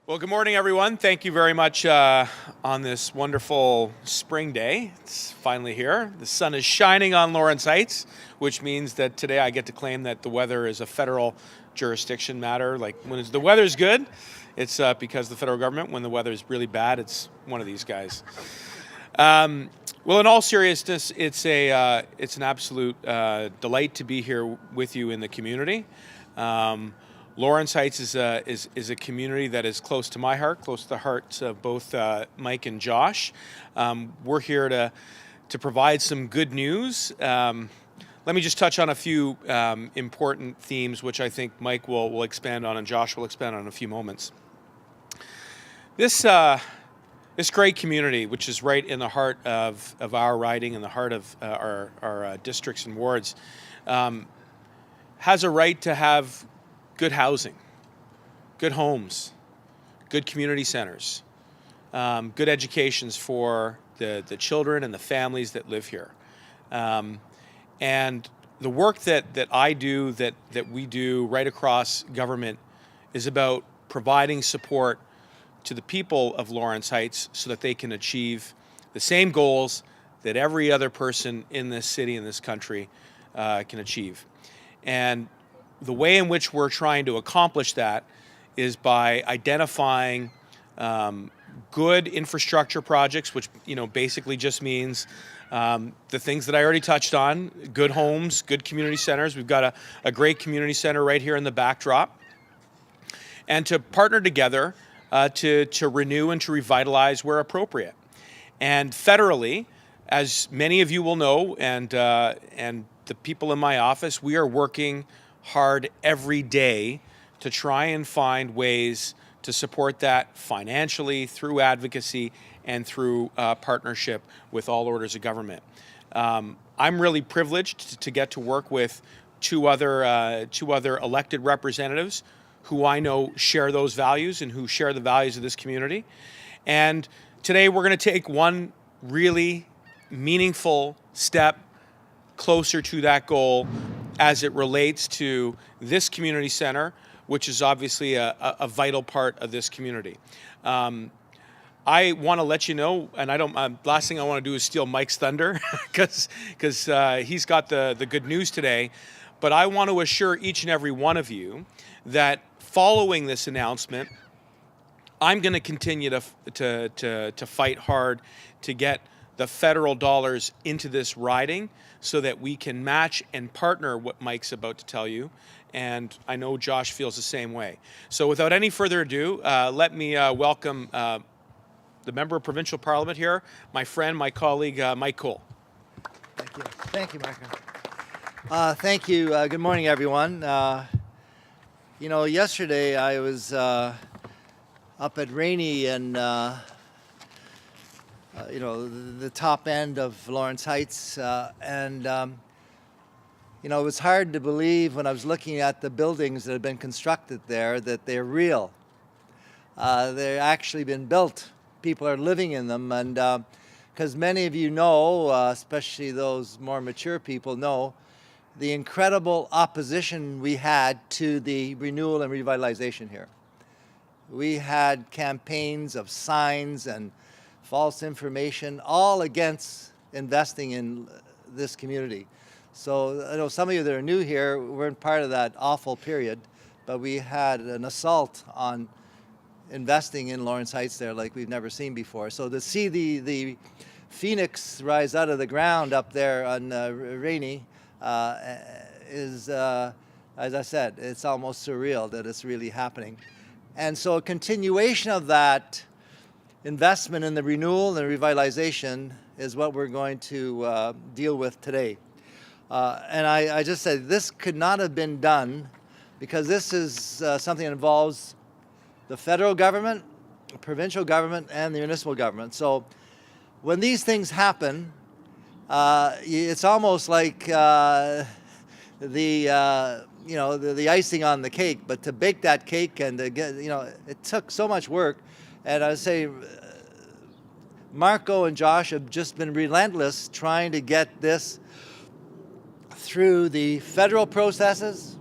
Well, good morning, everyone. Thank you very much on this wonderful spring day. It's finally here. The sun is shining on Lawrence Heights, which means that today I get to claim that the weather is a federal jurisdiction matter. Like when the weather's good, it's because the federal government. When the weather is really bad, it's one of these guys. Well, in all seriousness, it's an absolute delight to be here with you in the community. Lawrence Heights is a community that is close to my heart, close to the hearts of both Mike and Josh. We're here to provide some good news. Let me just touch on a few important themes, which I think Mike will expand on and Josh will expand on in a few moments. This great community, which is right in the heart of our riding, in the heart of our districts and wards, has a right to have good housing, good homes, good community centers, good educations for the children and the families that live here. And the work that I do, that we do right across government, is about providing support to the people of Lawrence Heights so that they can achieve the same goals that every other person in this city, in this country, can achieve. And the way in which we're trying to accomplish that is by identifying good infrastructure projects, which basically just means the things that I already touched on: good homes, good community centers. We've got a great community center right here in the backdrop, and to partner together to renew and to revitalize where appropriate. And federally, as many of you will know, and the people in my office, we are working hard every day to try and find ways to support that financially, through advocacy, and through partnership with all orders of government. I'm really privileged to get to work with two other elected representatives who I know share those values and who share the values of this community. And today we're going to take one really meaningful step closer to that goal as it relates to this community center, which is obviously a vital part of this community. I want to let you know, and last thing I want to do is steal Mike's thunder, because he's got the good news today. But I want to assure each and every one of you that following this announcement, I'm going to continue to fight hard to get the federal dollars into this riding so that we can match and partner what Mike's about to tell you. And I know Josh feels the same way. So without any further ado, let me welcome the Member of Provincial Parliament here, my friend, my colleague, Mike Colle. Thank you. Thank you, Michael. Thank you. Good morning, everyone. Yesterday I was up at Rainey and the top end of Lawrence Heights, and it was hard to believe when I was looking at the buildings that have been constructed there that they're real. They're actually been built. People are living in them, and because many of you know, especially those more mature people know, the incredible opposition we had to the renewal and revitalization here. We had campaigns of signs and false information, all against investing in this community. So I know some of you that are new here weren't part of that awful period, but we had an assault on investing in Lawrence Heights there like we've never seen before. So to see the phoenix rise out of the ground up there on Rainey is, as I said, it's almost surreal that it's really happening. And so a continuation of that investment in the renewal and revitalization is what we're going to deal with today. And I just said this could not have been done because this is something that involves the federal government, the provincial government, and the municipal government. So when these things happen, it's almost like the icing on the cake. But to bake that cake and to get, it took so much work. And I say, Marco and Josh have just been relentless trying to get this through the federal processes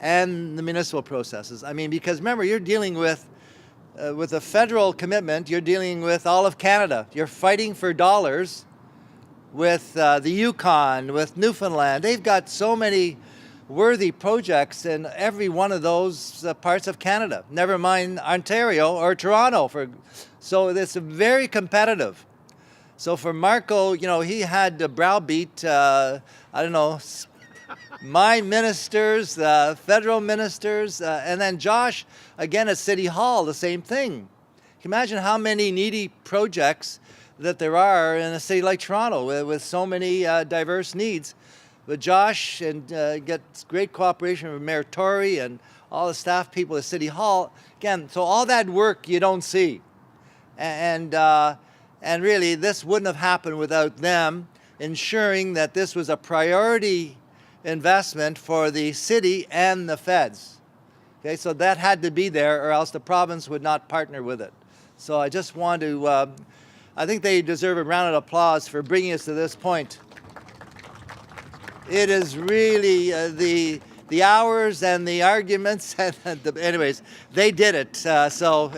and the municipal processes. I mean, because remember, you're dealing with with a federal commitment, you're dealing with all of Canada. You're fighting for dollars with the Yukon, with Newfoundland. They've got so many worthy projects in every one of those parts of Canada, never mind Ontario or Toronto. So it's very competitive. So for Marco, he had to browbeat, my ministers, federal ministers, and then Josh, again at City Hall, the same thing. Can you imagine how many needy projects that there are in a city like Toronto with so many diverse needs? But Josh gets great cooperation from Mayor Tory and all the staff people at City Hall. Again, so all that work you don't see. And really, this wouldn't have happened without them ensuring that this was a priority investment for the city and the feds. Okay, so that had to be there, or else the province would not partner with it. So I just want to, I think they deserve a round of applause for bringing us to this point. It is really the hours and the arguments, anyways, they did it. So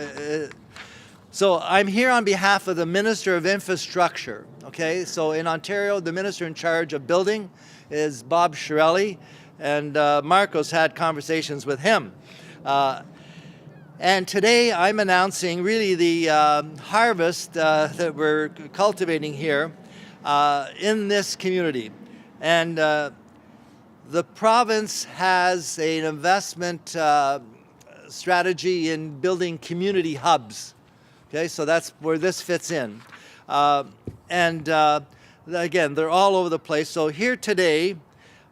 I'm here on behalf of the Minister of Infrastructure, okay? So in Ontario, the minister in charge of building is Bob Chiarelli, and Marco's had conversations with him. And today I'm announcing really the harvest that we're cultivating here in this community. And the province has an investment strategy in building community hubs. Okay, so that's where this fits in. Again, they're all over the place. So here today,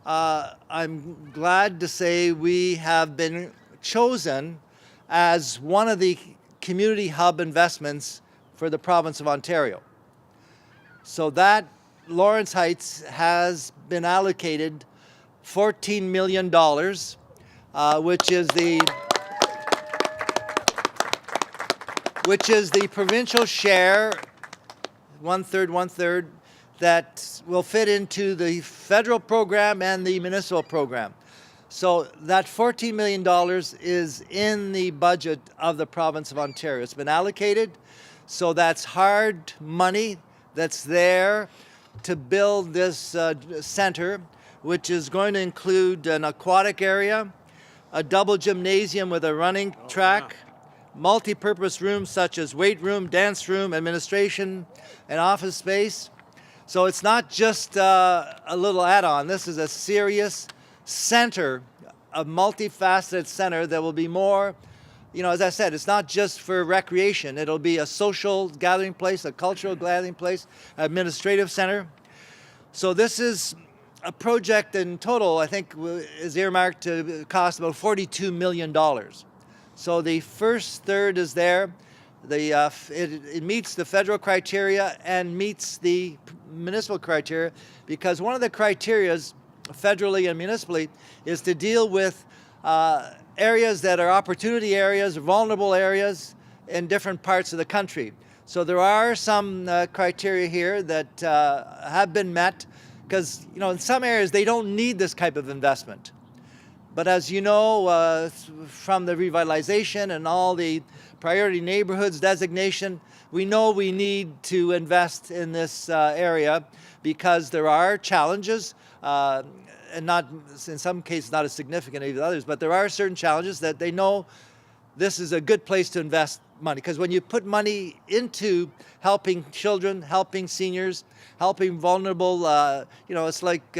I'm glad to say we have been chosen as one of the community hub investments for the province of Ontario. So that Lawrence Heights has been allocated $14 million, which is the provincial share, one-third, that will fit into the federal program and the municipal program. So that $14 million is in the budget of the province of Ontario. It's been allocated, so that's hard money that's there to build this center, which is going to include an aquatic area, a double gymnasium with a running track, multi-purpose rooms such as weight room, dance room, administration, and office space. So it's not just a little add-on. This is a serious center, a multifaceted center that will be more, as I said, it's not just for recreation. It'll be a social gathering place, a cultural gathering place, administrative center. So this is a project in total, I think, is earmarked to cost about $42 million. So the first third is there. It meets the federal criteria and meets the municipal criteria, because one of the criterias federally and municipally is to deal with areas that are opportunity areas, vulnerable areas in different parts of the country. So there are some criteria here that have been met, because in some areas they don't need this type of investment. But as you know, from the revitalization and all the priority neighborhoods designation, we know we need to invest in this area because there are challenges, and not, in some cases, not as significant as others, but there are certain challenges that they know this is a good place to invest money. Because when you put money into helping children, helping seniors, helping vulnerable, it's like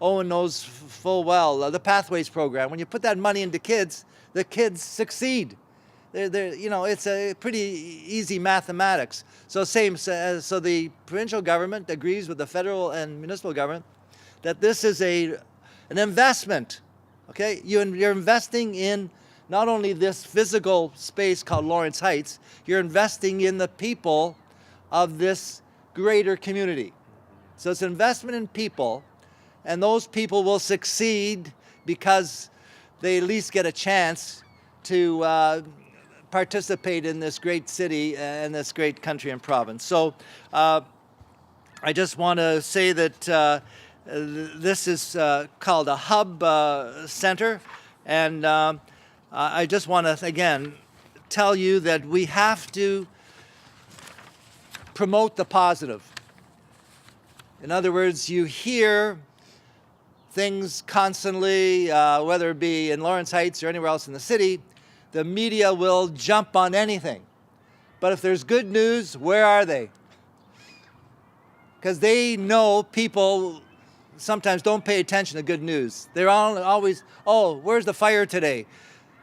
Owen knows full well, the Pathways program. When you put that money into kids, the kids succeed. It's a pretty easy mathematics. So so the provincial government agrees with the federal and municipal government that this is an investment. Okay, you're investing in not only this physical space called Lawrence Heights, you're investing in the people of this greater community. So it's an investment in people, and those people will succeed because they at least get a chance to participate in this great city and this great country and province. So I just want to say that this is called a hub center, and I just want to, again, tell you that we have to promote the positive. In other words, you hear things constantly, whether it be in Lawrence Heights or anywhere else in the city, the media will jump on anything. But if there's good news, where are they? Because they know people sometimes don't pay attention to good news. They're always, oh, where's the fire today?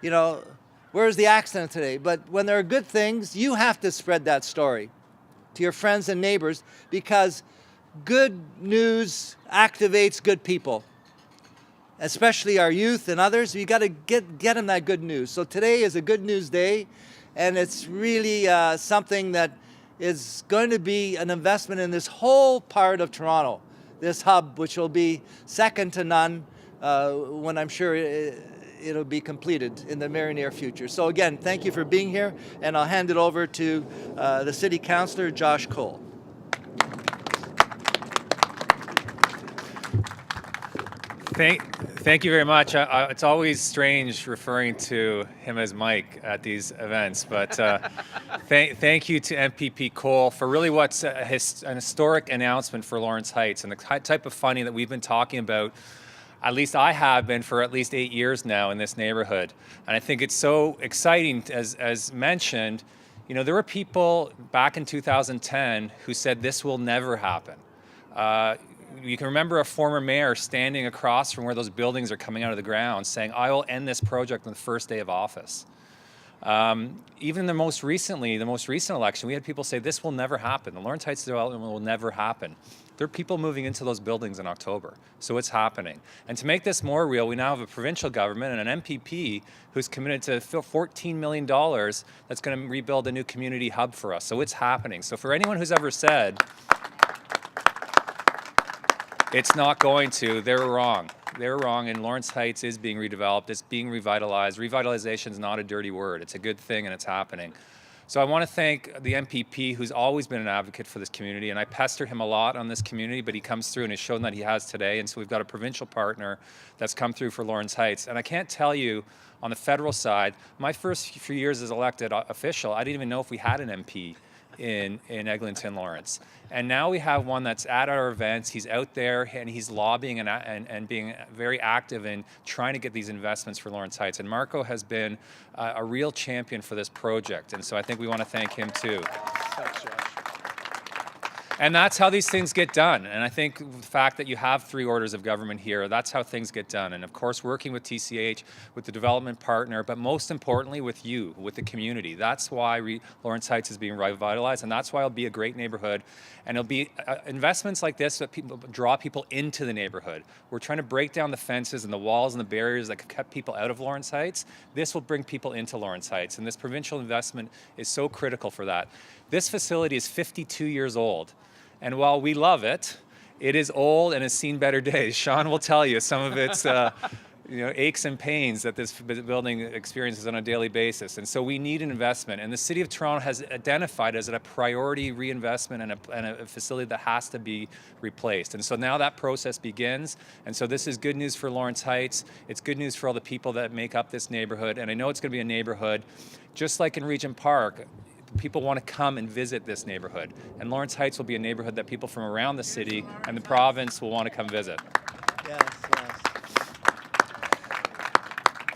You know, where's the accident today? But when there are good things, you have to spread that story to your friends and neighbors, because good news activates good people, especially our youth and others. You got to get them that good news. So today is a good news day, and it's really something that is going to be an investment in this whole part of Toronto, this hub, which will be second to none when I'm sure it'll be completed in the very near future. So again, thank you for being here, and I'll hand it over to the City Councillor, Josh Colle. Thank you very much. It's always strange referring to him as Mike at these events, but thank you to MPP Colle for really what's an historic announcement for Lawrence Heights and the type of funding that we've been talking about. At least I have been for at least 8 years now in this neighborhood. And I think it's so exciting, as mentioned. You know, there were people back in 2010 who said this will never happen. You can remember a former mayor standing across from where those buildings are coming out of the ground saying, I will end this project on the first day of office. Even the most recent election, we had people say this will never happen. The Lawrence Heights development will never happen. There are people moving into those buildings in October, so it's happening. And to make this more real, we now have a provincial government and an MPP who's committed to $14 million that's going to rebuild a new community hub for us. So it's happening. So for anyone who's ever said it's not going to, they're wrong. They're wrong, and Lawrence Heights is being redeveloped. It's being revitalized. Revitalization is not a dirty word. It's a good thing, and it's happening. So I want to thank the MPP, who's always been an advocate for this community, and I pester him a lot on this community, but he comes through and has shown that he has today. And so we've got a provincial partner that's come through for Lawrence Heights. And I can't tell you, on the federal side, my first few years as elected official, I didn't even know if we had an MP in Eglinton-Lawrence. And now we have one that's at our events. He's out there and he's lobbying and being very active in trying to get these investments for Lawrence Heights. And Marco has been a real champion for this project. And so I think we want to thank him too. Thanks, Josh. And that's how these things get done. And I think the fact that you have 3 orders of government here, that's how things get done. And of course, working with TCH, with the development partner, but most importantly with you, with the community. That's why Lawrence Heights is being revitalized, and that's why it'll be a great neighborhood. And it'll be investments like this that draw people into the neighborhood. We're trying to break down the fences and the walls and the barriers that kept people out of Lawrence Heights. This will bring people into Lawrence Heights, and this provincial investment is so critical for that. This facility is 52 years old. And while we love it, it is old and has seen better days. Sean will tell you some of its aches and pains that this building experiences on a daily basis. And so we need an investment. And the City of Toronto has identified as a priority reinvestment and a facility that has to be replaced. And so now that process begins. And so this is good news for Lawrence Heights. It's good news for all the people that make up this neighborhood. And I know it's going to be a neighborhood, just like in Regent Park, people want to come and visit this neighborhood. And Lawrence Heights will be a neighborhood that people from around the city and the province will want to come visit. Yes, yes.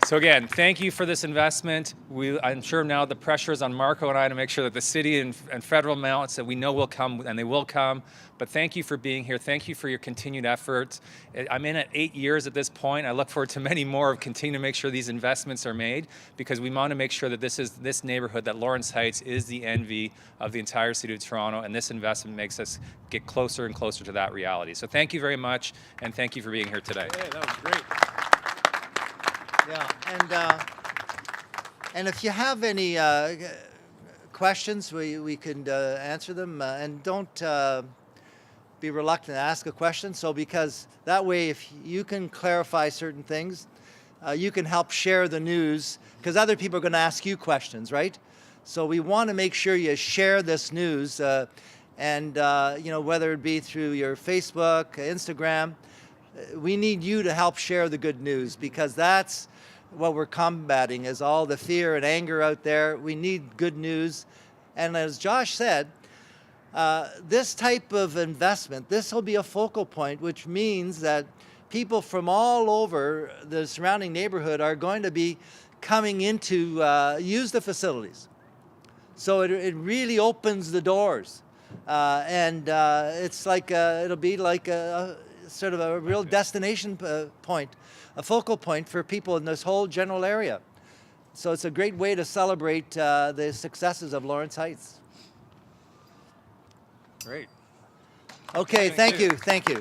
So again, thank you for this investment. I'm sure now the pressure is on Marco and I to make sure that the city and federal amounts that we know will come, and they will come. But thank you for being here. Thank you for your continued efforts. I'm in at 8 years at this point. I look forward to many more of continuing to make sure these investments are made, because we want to make sure that this neighborhood, that Lawrence Heights, is the envy of the entire city of Toronto, and this investment makes us get closer and closer to that reality. So thank you very much, and thank you for being here today. Hey, that was great. Yeah, and if you have any questions, we can answer them, and don't be reluctant to ask a question. So because that way, if you can clarify certain things, you can help share the news, because other people are going to ask you questions, right? So we want to make sure you share this news, and whether it be through your Facebook, Instagram, we need you to help share the good news, because that's what we're combating is all the fear and anger out there. We need good news. And as Josh said, this type of investment, this will be a focal point, which means that people from all over the surrounding neighborhood are going to be coming in to use the facilities. So it really opens the doors. And it's like, it'll be like a sort of a real destination point, a focal point for people in this whole general area. So it's a great way to celebrate the successes of Lawrence Heights. Great. Okay, thank you.